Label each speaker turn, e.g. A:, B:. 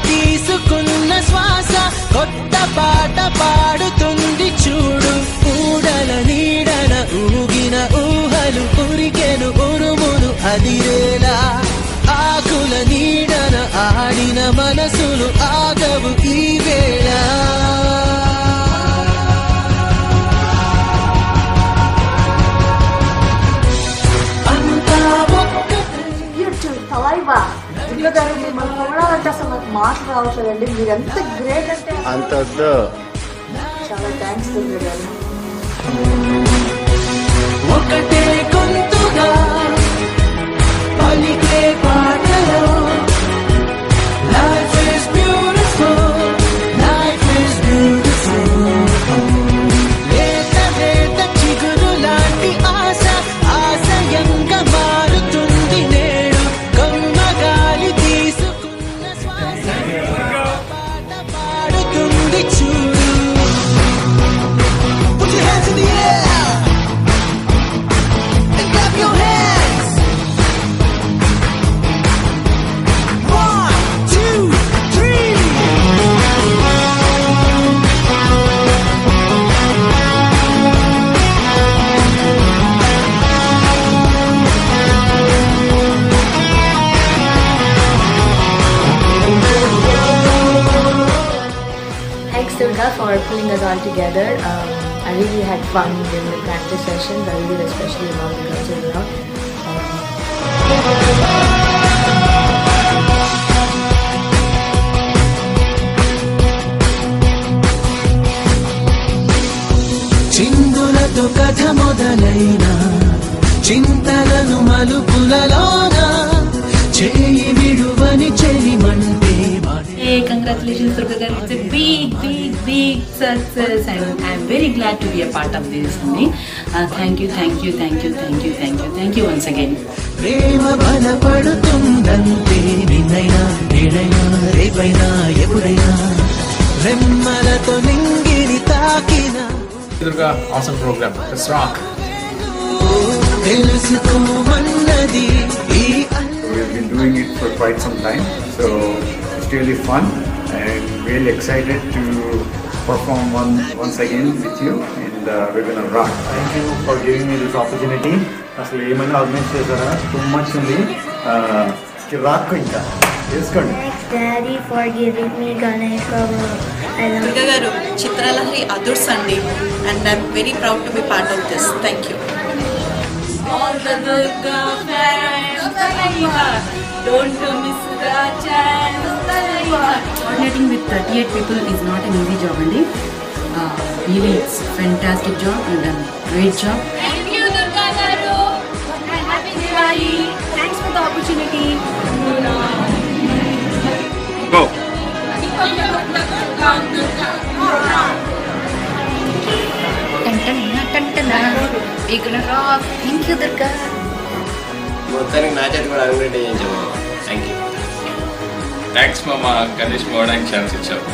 A: తీసుకున్న శ్వాస కొత్త పాట పాడుతుంది చూడు. ఊడల నీడన ఊగిన ఊహలు ఉరికెను ఉరుములు అదిరేలా. ఆకుల నీడన ఆడిన మనసులు ఆగవు ఈ వేళ.
B: మిమ్మల్ని చూడాలంటే అసలు నాకు మాటలు రావట్లేదండి. మీరు ఎంత గ్రేట్ అంటే
C: అంత
B: చాలా థ్యాంక్స్ గారు.
A: ఒకటే గొంతుగా పలికే పాటలో life is beautiful, life is beautiful. లేత లేత చిగురు లాంటి ఆశ ఆశయంగా మారుతుంది నేడు. కమ్మగాలి తీసుకున్న శ్వాస పాట పాడుతుంది చూడు. Put your hands in the air and clap your hands. 1, 2, 3.
B: Thanks Durga for pulling us all together. I really had fun during the practice sessions. I really especially love the girls around.
A: చిందులతో కథ మొదలైన చింతలను మలుపులలోన చేయి విడువని చెలిమంటే.
D: Hey, congratulations Durga garu. It's a big success and I'm very glad to be a part of this. Thank you once again.
A: ప్రేమ బలపడుతుందంటే నిన్నైనా నేడైనా రేపైనా ఎప్పుడైనా రెమ్మలతో నింగిని తాకిన.
E: Durga, awesome program. Let's rock.
A: తెలుసుకోమన్నది ఈ.
F: We've been doing it for quite some time, so it's really fun and really excited to perform once again with you, and we're gonna rock.
C: Thank you for giving me this opportunity. అసలు ఏమైనా organise చేశారా? Too much ఉంది. Rock ఇంకా వేసుకోండి.
G: Thanks Daddy for giving me Ganesha.
H: Durga garu, Chitralahari adurs andi, and I'm very proud to be part of this. Thank you.
D: All the Durga fans, don't miss the chance. Coordinating with 38 people is not an easy job, andi. Really, it's fantastic job. You've done great job.
G: Thank you Durga garu. And happy Diwali. Thanks for the opportunity.
E: Go.
D: We're gonna rock. Thank you Durga.
I: మొత్తానికి నా చేతి కూడా అన్నిటి చేయించాము. Thank you.
E: Thanks, Mama. Ganesh, more than chance itself.